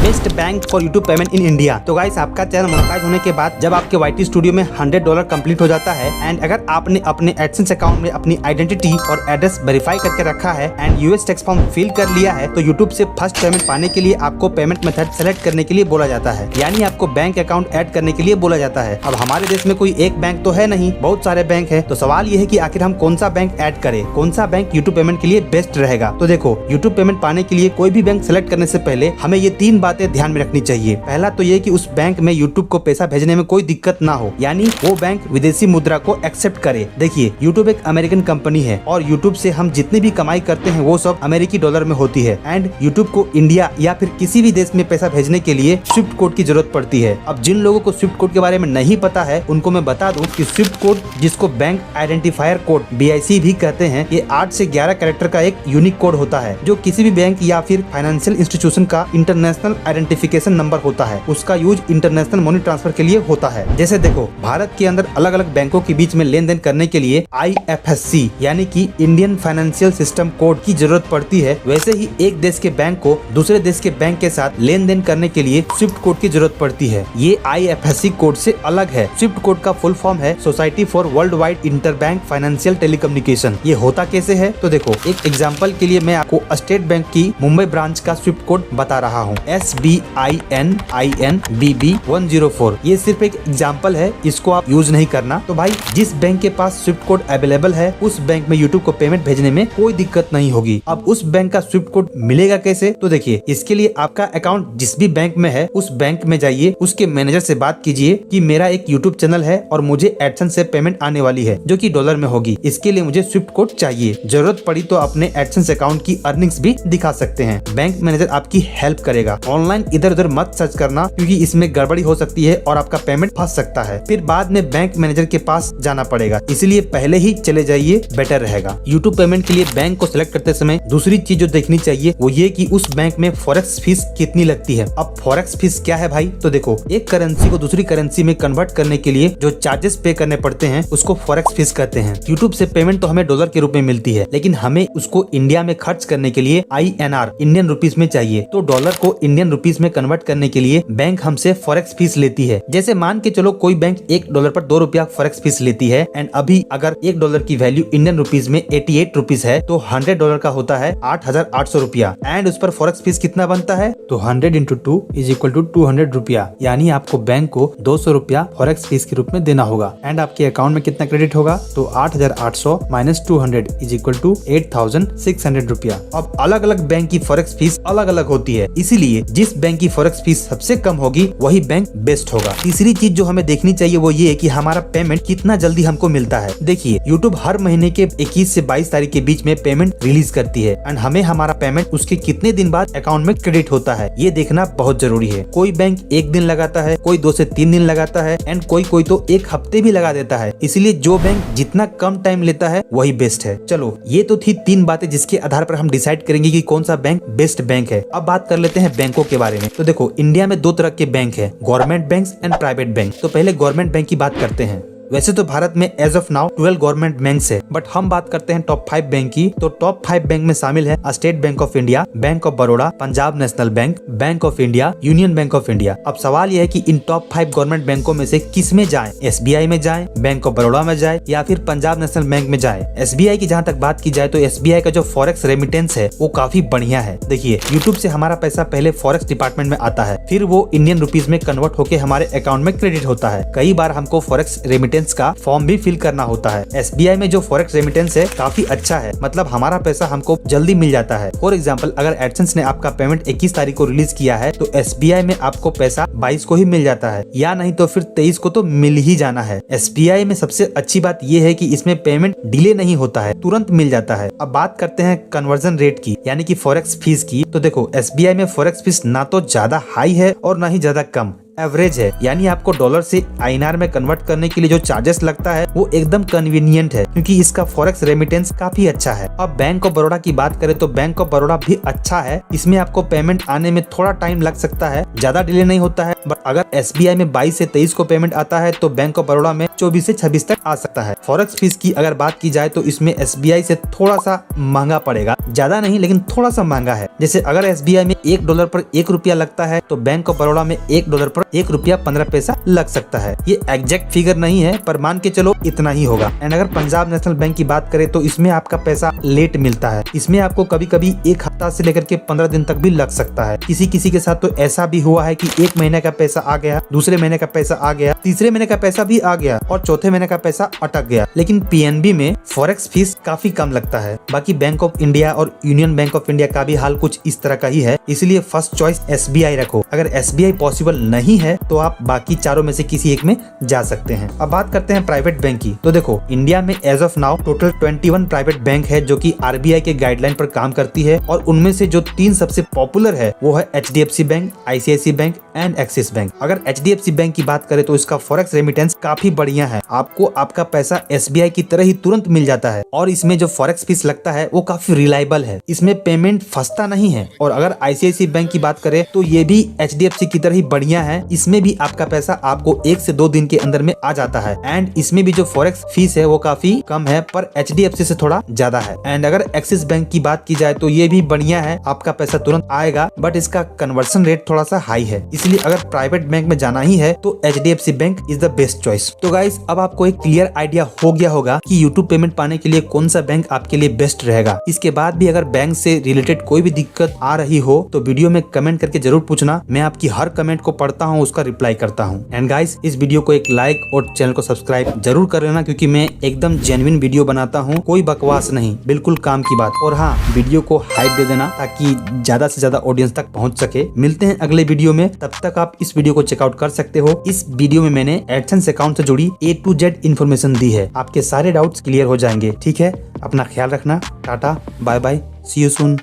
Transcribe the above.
Best bank for YouTube payment in India. तो guys आपका channel monetise होने के बाद जब आपके YT स्टूडियो में $100 कंप्लीट हो जाता है एंड अगर आपने अपने एडसेंस अकाउंट में अपनी आइडेंटिटी और एड्रेस वेरीफाई करके रखा है and US tax form fill कर लिया है तो यूट्यूब से फर्स्ट पेमेंट पाने के लिए आपको पेमेंट मेथड सेलेक्ट करने के लिए बोला जाता है, यानी आपको बैंक अकाउंट ऐड करने के लिए बोला जाता है। अब हमारे देश में कोई एक बैंक तो है नहीं, बहुत सारे बैंक है। तो सवाल ये है कि आखिर हम कौन सा बैंक ऐड करें, कौन सा बैंक यूट्यूब पेमेंट के लिए बेस्ट रहेगा। तो देखो, यूट्यूब पेमेंट पाने के लिए कोई भी बैंक सेलेक्ट करने से पहले हमें ये 3 बातें ध्यान में रखनी चाहिए। पहला तो ये कि उस बैंक में यूट्यूब को पैसा भेजने में कोई दिक्कत ना हो, यानी वो बैंक विदेशी मुद्रा को एक्सेप्ट करे। देखिए, यूट्यूब एक अमेरिकन कंपनी है और यूट्यूब से हम जितनी भी कमाई करते हैं वो सब अमेरिकी डॉलर में होती है एंड यूट्यूब को इंडिया या फिर किसी भी देश में पैसा भेजने के लिए स्विफ्ट कोड की जरूरत पड़ती है। अब जिन लोगों को स्विफ्ट कोड के बारे में नहीं पता है उनको मैं बता दूं कि स्विफ्ट कोड, जिसको बैंक आइडेंटिफायर कोड BIC भी कहते हैं, ये 8 से 11 कैरेक्टर का एक यूनिक कोड होता है जो किसी भी बैंक या फिर फाइनेंशियल इंस्टीट्यूशन का इंटरनेशनल आइडेंटिफिकेशन नंबर होता है। उसका यूज इंटरनेशनल मनी ट्रांसफर के लिए होता है। जैसे देखो, भारत के अंदर अलग अलग बैंकों के बीच में लेन देन करने के लिए IFSC यानी कि इंडियन फाइनेंशियल सिस्टम कोड की जरूरत पड़ती है। वैसे ही एक देश के बैंक को दूसरे देश के बैंक के साथ लेन देन करने के लिए स्विफ्ट कोड की जरूरत पड़ती है। ये IFSC कोड से अलग है। स्विफ्ट कोड का फुल फॉर्म है society for world wide interbank financial telecommunication. ये होता कैसे है तो देखो, एक एग्जांपल के लिए मैं आपको स्टेट बैंक की मुंबई ब्रांच का स्विफ्ट कोड बता रहा हूँ, SBININBB104। ये सिर्फ एक एग्जांपल है, इसको आप यूज नहीं करना। तो भाई, जिस बैंक के पास स्विफ्ट कोड अवेलेबल है उस बैंक में यूट्यूब को पेमेंट भेजने में कोई दिक्कत नहीं होगी। अब उस बैंक का स्विफ्ट कोड मिलेगा कैसे तो देखिए, इसके लिए आपका अकाउंट जिस भी बैंक में है उस बैंक में जाइए, उसके मैनेजर से बात कीजिए कि मेरा एक यूट्यूब चैनल है और मुझे एडसेंस से पेमेंट आने वाली है जो कि डॉलर में होगी, इसके लिए मुझे स्विफ्ट कोड चाहिए। जरूरत पड़ी तो अपने एडसेंस अकाउंट की अर्निंग्स भी दिखा सकते हैं। बैंक मैनेजर आपकी हेल्प करेगा। ऑनलाइन इधर उधर मत सर्च करना क्योंकि इसमें गड़बड़ी हो सकती है और आपका पेमेंट फंस सकता है, फिर बाद में बैंक मैनेजर के पास जाना पड़ेगा। इसलिए पहले ही चले जाइए, बेटर रहेगा। यूट्यूब पेमेंट के लिए बैंक को सिलेक्ट करते समय दूसरी चीज जो देखनी चाहिए वो ये कि उस बैंक में फॉरेक्स फीस कितनी लगती है। अब फॉरेक्स फीस क्या है भाई तो देखो, एक करेंसी को दूसरी करेंसी में कन्वर्ट करने के लिए जो चार्जेस पे करने पड़ते हैं उसको फॉरेक्स फीस कहते हैं। यूट्यूब से पेमेंट तो हमें डॉलर के रूप में मिलती है, लेकिन हमें उसको इंडिया में खर्च करने के लिए INR इंडियन रुपीस में चाहिए। तो डॉलर को इंडियन रुपीस में कन्वर्ट करने के लिए बैंक हमसे फॉरेक्स फीस लेती है। जैसे मान के चलो, कोई बैंक $1 पर $2 फॉरेक्स फीस लेती है एंड अभी अगर $1 की वैल्यू इंडियन रुपीस में 88 रुपीस है तो $100 का होता है 8,800 रुपया एंड उस पर फॉरेक्स फीस कितना बनता है तो 100 × 2 = 200 रुपया, यानी आपको बैंक को 200 रुपया फॉरेक्स फीस के रूप में देना होगा एंड आपके अकाउंट में कितना क्रेडिट होगा तो 8,800 - 200 = 8,600 रुपया। अब अलग अलग बैंक की फॉरेक्स फीस अलग अलग होती है, इसीलिए जिस बैंक की फॉरेक्स फीस सबसे कम होगी वही बैंक बेस्ट होगा। तीसरी चीज जो हमें देखनी चाहिए वो ये है कि हमारा पेमेंट कितना जल्दी हमको मिलता है। देखिए, यूट्यूब हर महीने के 21 से 22 तारीख के बीच में पेमेंट रिलीज करती है एंड हमें हमारा पेमेंट उसके कितने दिन बाद अकाउंट में क्रेडिट होता है ये देखना बहुत जरूरी है। कोई बैंक 1 दिन लगाता है, कोई 2 से 3 दिन लगाता है एंड कोई तो 1 हफ्ते भी लगा देता है। इसलिए जो बैंक जितना कम टाइम लेता है वही बेस्ट है। चलो, ये तो थी 3 बातें जिसके आधार पर हम डिसाइड करेंगे कि कौन सा बैंक बेस्ट बैंक है। अब बात कर लेते हैं बैंकों के बारे में। तो देखो, इंडिया में 2 तरह के बैंक है, government bank and private bank. तो पहले गवर्नमेंट बैंक की बात करते हैं। वैसे तो भारत में as of now 12 government banks है, बट हम बात करते हैं टॉप 5 बैंक की। तो टॉप 5 बैंक में शामिल है state bank of India, bank of Baroda, Punjab national bank, bank of India, union bank of India. अब सवाल यह है कि इन टॉप 5 गवर्नमेंट बैंकों में से किस में जाएं? SBI में जाएं, बैंक ऑफ बड़ौदा में जाएं या फिर पंजाब नेशनल बैंक में जाएं? SBI की जहां तक बात की जाए तो SBI का जो फॉरेक्स रेमिटेंस है वो काफी बढ़िया है। देखिए, यूट्यूब से हमारा पैसा पहले फॉरेक्स डिपार्टमेंट में आता है, फिर वो इंडियन रुपीज में कन्वर्ट होकर हमारे अकाउंट में क्रेडिट होता है। कई बार हमको फॉरेक्स रेमिटेंस का फॉर्म फिल करना होता है। SBI में जो फॉरेक्स रेमिटेंस है काफी अच्छा है, मतलब हमारा पैसा हमको जल्दी मिल जाता है। फॉर एग्जांपल, अगर एडसेंस ने आपका पेमेंट 21 तारीख को रिलीज किया है तो SBI में आपको पैसा 22 को ही मिल जाता है, या नहीं तो फिर 23 को तो मिल ही जाना है। SBI में सबसे अच्छी बात यह है कि इसमें पेमेंट डिले नहीं होता है, तुरंत मिल जाता है। अब बात करते हैं कन्वर्जन रेट की, यानी कि फॉरेक्स फीस की। तो देखो, SBI में फॉरेक्स फीस ना तो ज्यादा हाई है और ना ही ज्यादा कम, एवरेज है, यानी आपको डॉलर से INR में कन्वर्ट करने के लिए जो चार्जेस लगता है वो एकदम कन्वीनियंट है क्योंकि इसका फॉरेक्स रेमिटेंस काफी अच्छा है। अब बैंक ऑफ बड़ौदा की बात करें तो बैंक ऑफ बड़ौदा भी अच्छा है, इसमें आपको पेमेंट आने में थोड़ा टाइम लग सकता है, ज्यादा डिले नहीं होता है। बट अगर SBI में 22 से 23 को पेमेंट आता है तो बैंक ऑफ बड़ौदा में 24 से 26 तक आ सकता है। फॉरेक्स फीस की अगर बात की जाए तो इसमें SBI से थोड़ा सा महंगा पड़ेगा, ज्यादा नहीं लेकिन थोड़ा सा महंगा है। जैसे अगर SBI में $1 पर 1 रुपया लगता है तो बैंक ऑफ बड़ौदा में $1 पर 1 रुपया 15 पैसा लग सकता है। ये एग्जैक्ट फिगर नहीं है पर मान के चलो इतना ही होगा। एंड अगर पंजाब नेशनल बैंक की बात करें तो इसमें आपका पैसा लेट मिलता है। इसमें आपको कभी कभी 1 हफ्ता से लेकर के 15 दिन तक भी लग सकता है। किसी किसी के साथ तो ऐसा भी हुआ है कि 1 महीने का पैसा आ गया, दूसरे महीने का पैसा आ गया, तीसरे महीने का पैसा भी आ गया और चौथे महीने का पैसा अटक गया। लेकिन PNB में फॉरेक्स फीस काफी कम लगता है। बाकी बैंक ऑफ इंडिया और यूनियन बैंक ऑफ इंडिया का भी हाल कुछ इस तरह का ही है, इसलिए फर्स्ट चॉइस SBI रखो। अगर SBI पॉसिबल नहीं है तो आप बाकी चारों में से किसी एक में जा सकते हैं। अब बात करते हैं प्राइवेट बैंक की। तो देखो इंडिया में as of now total 21 private bank है जो कि RBI के गाइडलाइन पर काम करती है और उनमें से जो 3 सबसे पॉपुलर है वो है HDFC bank, ICICI bank and axis bank. अगर HDFC बैंक की बात करें तो इसका फॉरेक्स रेमिटेंस काफी बढ़िया है, आपको आपका पैसा SBI की तरह ही तुरंत मिल जाता है और इसमें जो फॉरेक्स फीस लगता है वो काफी रिलायबल है, इसमें पेमेंट फंसता नहीं है। और अगर ICICI बैंक की बात करें तो ये भी HDFC की तरह ही बढ़िया है, इसमें भी आपका पैसा आपको 1 से 2 दिन के अंदर में आ जाता है एंड इसमें भी जो फॉरेक्स फीस है वो काफी कम है पर HDFC से थोड़ा ज्यादा है। एंड अगर एक्सिस बैंक की बात की जाए तो ये भी बढ़िया है, आपका पैसा तुरंत आएगा बट इसका कन्वर्शन रेट थोड़ा सा हाई है, इसलिए अगर प्राइवेट बैंक में जाना ही है तो HDFC bank is the best choice. तो गाइस अब आपको एक क्लियर आइडिया हो गया होगा कि YouTube पेमेंट पाने के लिए कौन सा बैंक आपके लिए बेस्ट रहेगा। इसके बाद भी अगर बैंक से रिलेटेड कोई भी दिक्कत आ रही हो तो वीडियो में कमेंट करके जरूर पूछना, मैं आपकी हर कमेंट को पढ़ता हूँ, उसका रिप्लाई करता हूँ। एंड गाइस इस वीडियो को एक लाइक और चैनल को सब्सक्राइब जरूर कर लेना क्योंकि मैं एकदम जेन्युइन वीडियो बनाता हूँ, कोई बकवास नहीं, बिल्कुल काम की बात। और हाँ, वीडियो को हाइप दे देना ताकि ज्यादा से ज्यादा ऑडियंस तक पहुंच सके। मिलते हैं अगले वीडियो में, तब तक आप इस वीडियो को चेकआउट कर सकते हो। इस वीडियो में मैंने एडसेंस अकाउंट से जुड़ी A to Z इन्फॉर्मेशन दी है, आपके सारे डाउट्स क्लियर हो जाएंगे। ठीक है, अपना ख्याल रखना, tata bye bye, see you soon.